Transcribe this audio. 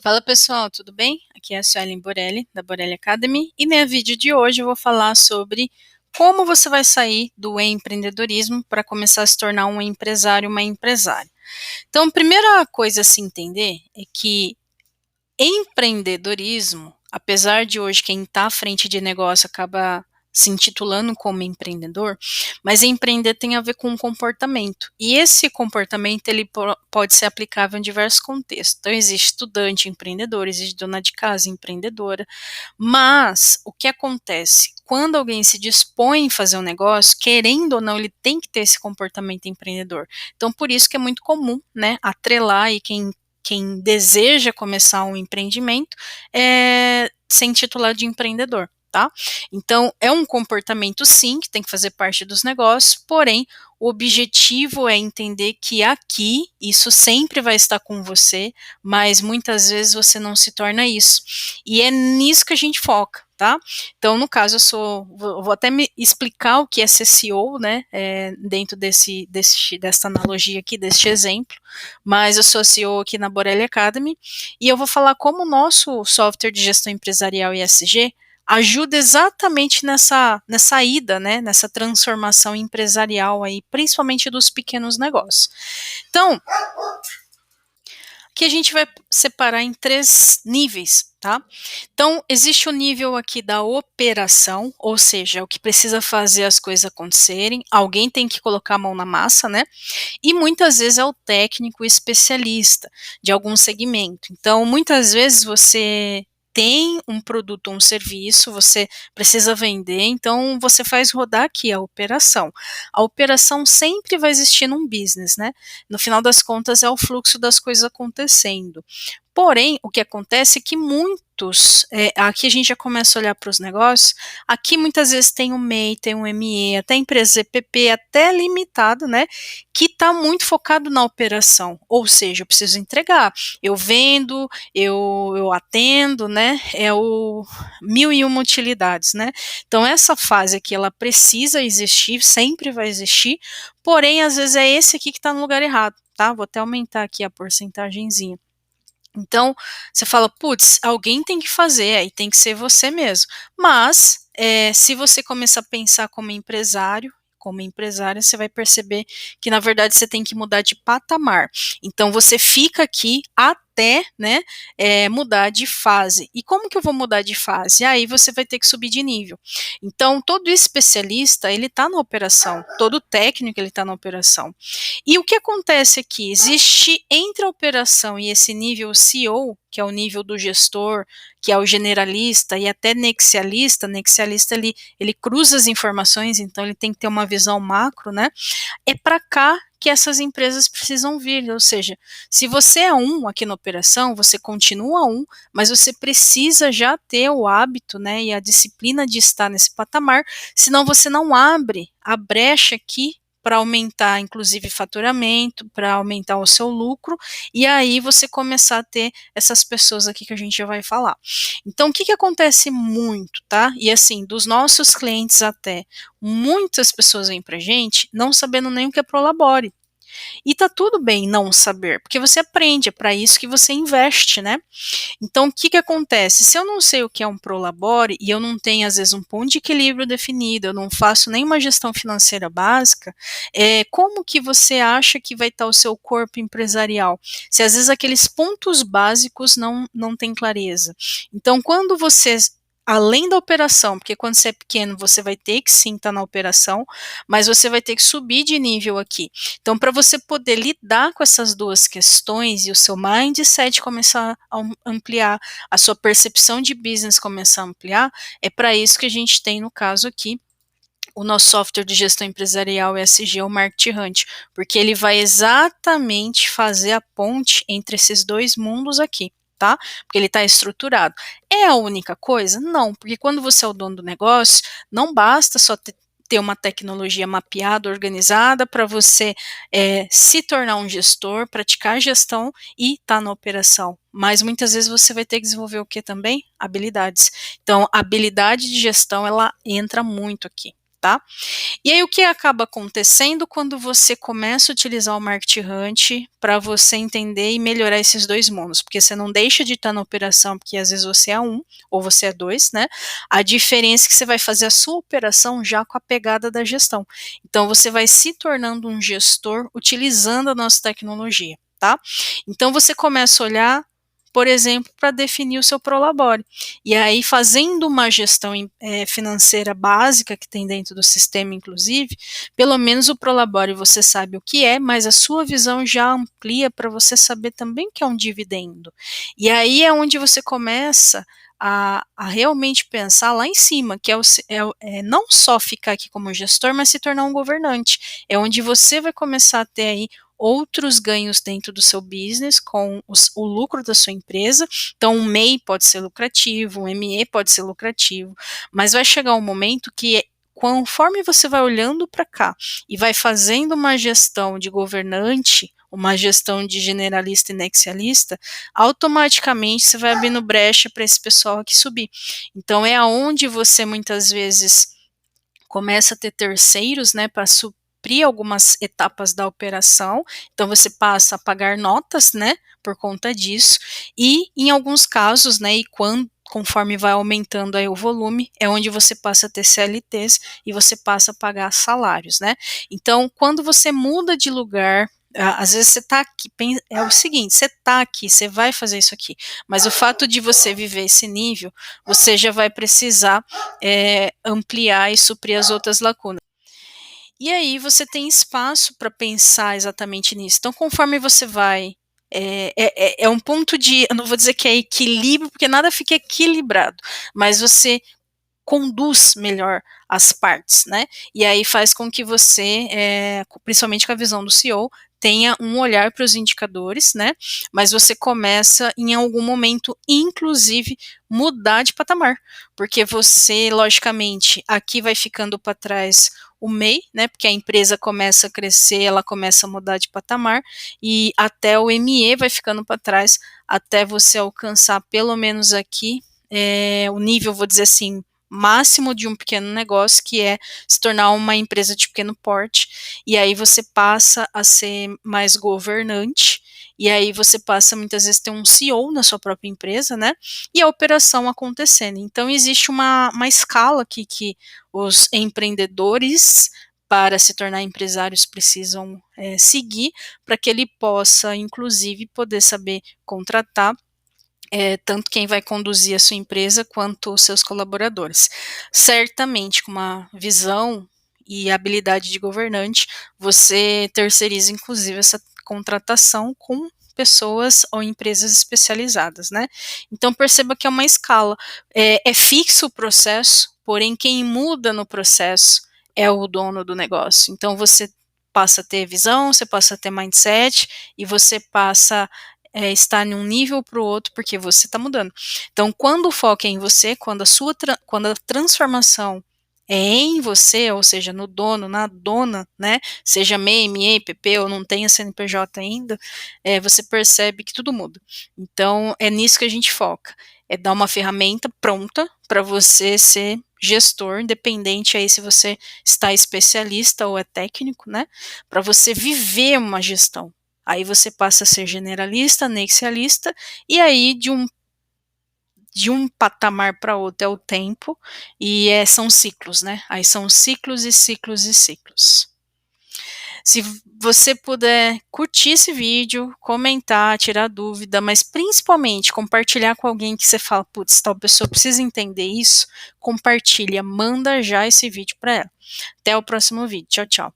Fala pessoal, tudo bem? Aqui é a Suelen Borelli, da Borelli Academy, e no vídeo de hoje eu vou falar sobre como você vai sair do empreendedorismo para começar a se tornar um empresário, uma empresária. Então, a primeira coisa a se entender é que empreendedorismo, apesar de hoje quem está à frente de negócio acaba se intitulando como empreendedor, mas empreender tem a ver com comportamento. E esse comportamento ele pode ser aplicável em diversos contextos. Então, existe estudante empreendedor, existe dona de casa empreendedora, mas o que acontece? Quando alguém se dispõe a fazer um negócio, querendo ou não, ele tem que ter esse comportamento empreendedor. Então, por isso que é muito comum, né, atrelar aí quem deseja começar um empreendimento ser intitulado de empreendedor, tá? Então, é um comportamento, sim, que tem que fazer parte dos negócios, porém, o objetivo é entender que aqui, isso sempre vai estar com você, mas muitas vezes você não se torna isso. E é nisso que a gente foca, tá? Então, no caso, vou até me explicar o que é ser CEO, né, dentro dessa analogia aqui, deste exemplo, mas eu sou CEO aqui na Borelli Academy e eu vou falar como o nosso software de gestão empresarial ESG ajuda exatamente nessa ida, né, nessa transformação empresarial aí, principalmente dos pequenos negócios. Então, que a gente vai separar em 3 níveis, tá? Então, existe o nível aqui da operação, ou seja, o que precisa fazer as coisas acontecerem, alguém tem que colocar a mão na massa, né? E muitas vezes é o técnico especialista de algum segmento. Então, muitas vezes você tem um produto ou um serviço, você precisa vender, então você faz rodar aqui a operação. A operação sempre vai existir num business, né? No final das contas, é o fluxo das coisas acontecendo. Porém, o que acontece é que aqui a gente já começa a olhar para os negócios, aqui muitas vezes tem um MEI, tem um ME, até empresa EPP, até limitado, né, que está muito focado na operação, ou seja, eu preciso entregar, eu vendo, eu atendo, né, é o 1001 utilidades, né, então essa fase aqui, ela precisa existir, sempre vai existir, porém, às vezes é esse aqui que está no lugar errado, tá, vou até aumentar aqui a porcentagemzinha. Então, você fala, putz, alguém tem que fazer, aí tem que ser você mesmo. Mas, se você começar a pensar como empresário, como empresária, você vai perceber que, na verdade, você tem que mudar de patamar. Então, você fica aqui até, né, mudar de fase. E como que eu vou mudar de fase? Aí você vai ter que subir de nível. Então, todo especialista, ele está na operação. Todo técnico, ele está na operação. E o que acontece aqui? Existe entre a operação e esse nível CEO, que é o nível do gestor, que é o generalista e até nexialista ele cruza as informações, então ele tem que ter uma visão macro, né? É para cá que essas empresas precisam vir, ou seja, se você é um aqui na operação, você continua um, mas você precisa já ter o hábito, né, e a disciplina de estar nesse patamar, senão você não abre a brecha aqui para aumentar, inclusive, faturamento, para aumentar o seu lucro, e aí você começar a ter essas pessoas aqui que a gente já vai falar. Então, o que, que acontece muito, tá? E assim, dos nossos clientes até, muitas pessoas vêm pra gente não sabendo nem o que é Prolabore. E tá tudo bem não saber, porque você aprende, é para isso que você investe, né? Então, o que que acontece? Se eu não sei o que é um Prolabore e eu não tenho, às vezes, um ponto de equilíbrio definido, eu não faço nenhuma gestão financeira básica, como que você acha que vai estar o seu corpo empresarial? Se às vezes aqueles pontos básicos não têm clareza. Então, quando você além da operação, porque quando você é pequeno, você vai ter que sim estar na operação, mas você vai ter que subir de nível aqui. Então, para você poder lidar com essas duas questões e o seu mindset começar a ampliar, a sua percepção de business começar a ampliar, é para isso que a gente tem, no caso aqui, o nosso software de gestão empresarial ESG, o Market Hunt, porque ele vai exatamente fazer a ponte entre esses dois mundos aqui. Tá? Porque ele está estruturado. É a única coisa? Não, porque quando você é o dono do negócio, não basta só ter uma tecnologia mapeada, organizada, para você se tornar um gestor, praticar gestão e estar tá na operação. Mas muitas vezes você vai ter que desenvolver o que também? Habilidades. Então, a habilidade de gestão, ela entra muito aqui. tá? E aí o que acaba acontecendo quando você começa a utilizar o Market Hunt para você entender e melhorar esses dois mundos? Porque você não deixa de estar na operação, porque às vezes você é um ou você é dois, né? A diferença é que você vai fazer a sua operação já com a pegada da gestão. Então você vai se tornando um gestor utilizando a nossa tecnologia, tá? Então você começa a olhar, por exemplo, para definir o seu Prolabore. E aí, fazendo uma gestão financeira básica que tem dentro do sistema, inclusive, pelo menos o Prolabore você sabe o que é, mas a sua visão já amplia para você saber também o que é um dividendo. E aí é onde você começa a realmente pensar lá em cima, que é não só ficar aqui como gestor, mas se tornar um governante. É onde você vai começar a ter aí outros ganhos dentro do seu business com o lucro da sua empresa. Então, um MEI pode ser lucrativo, um ME pode ser lucrativo, mas vai chegar um momento que, conforme você vai olhando para cá e vai fazendo uma gestão de governante, uma gestão de generalista e nexialista, automaticamente você vai abrindo brecha para esse pessoal aqui subir. Então, é aonde você muitas vezes começa a ter terceiros, né, para suprir algumas etapas da operação. Então você passa a pagar notas, né, por conta disso. E em alguns casos, né, e conforme vai aumentando aí o volume, é onde você passa a ter CLTs e você passa a pagar salários, né? Então, quando você muda de lugar, às vezes você está aqui, é o seguinte, você está aqui, você vai fazer isso aqui, mas o fato de você viver esse nível, você já vai precisar ampliar e suprir as outras lacunas. E aí você tem espaço para pensar exatamente nisso. Então, conforme você vai. É um ponto de. Eu não vou dizer que é equilíbrio, porque nada fica equilibrado, mas você conduz melhor as partes, né? E aí faz com que você, principalmente com a visão do CEO, tenha um olhar para os indicadores, né? Mas você começa em algum momento, inclusive, mudar de patamar, porque você, logicamente, aqui vai ficando para trás o MEI, né? Porque a empresa começa a crescer, ela começa a mudar de patamar, e até o ME vai ficando para trás, até você alcançar pelo menos aqui o nível, vou dizer assim, máximo de um pequeno negócio, que é se tornar uma empresa de pequeno porte, e aí você passa a ser mais governante, e aí você passa muitas vezes a ter um CEO na sua própria empresa, né, e a operação acontecendo. Então existe uma escala aqui que os empreendedores, para se tornar empresários, precisam seguir, para que ele possa, inclusive, poder saber contratar tanto quem vai conduzir a sua empresa quanto os seus colaboradores. Certamente, com uma visão e habilidade de governante, você terceiriza, inclusive, essa contratação com pessoas ou empresas especializadas, né? Então, perceba que é uma escala. É fixo o processo, porém, quem muda no processo é o dono do negócio. Então, você passa a ter visão, você passa a ter mindset e você passa estar de um nível para o outro, porque você está mudando. Então, quando o foco é em você, quando a transformação é em você, ou seja, no dono, na dona, né, seja MEI, ME, PP ou não tenha CNPJ ainda, você percebe que tudo muda. Então, é nisso que a gente foca, é dar uma ferramenta pronta para você ser gestor, independente aí se você está especialista ou é técnico, né, para você viver uma gestão. Aí você passa a ser generalista, nexialista, e aí de um patamar para outro é o tempo, e são ciclos, né? Aí são ciclos e ciclos e ciclos. Se você puder curtir esse vídeo, comentar, tirar dúvida, mas principalmente compartilhar com alguém que você fala, putz, tal pessoa precisa entender isso, compartilha, manda já esse vídeo para ela. Até o próximo vídeo. Tchau, tchau.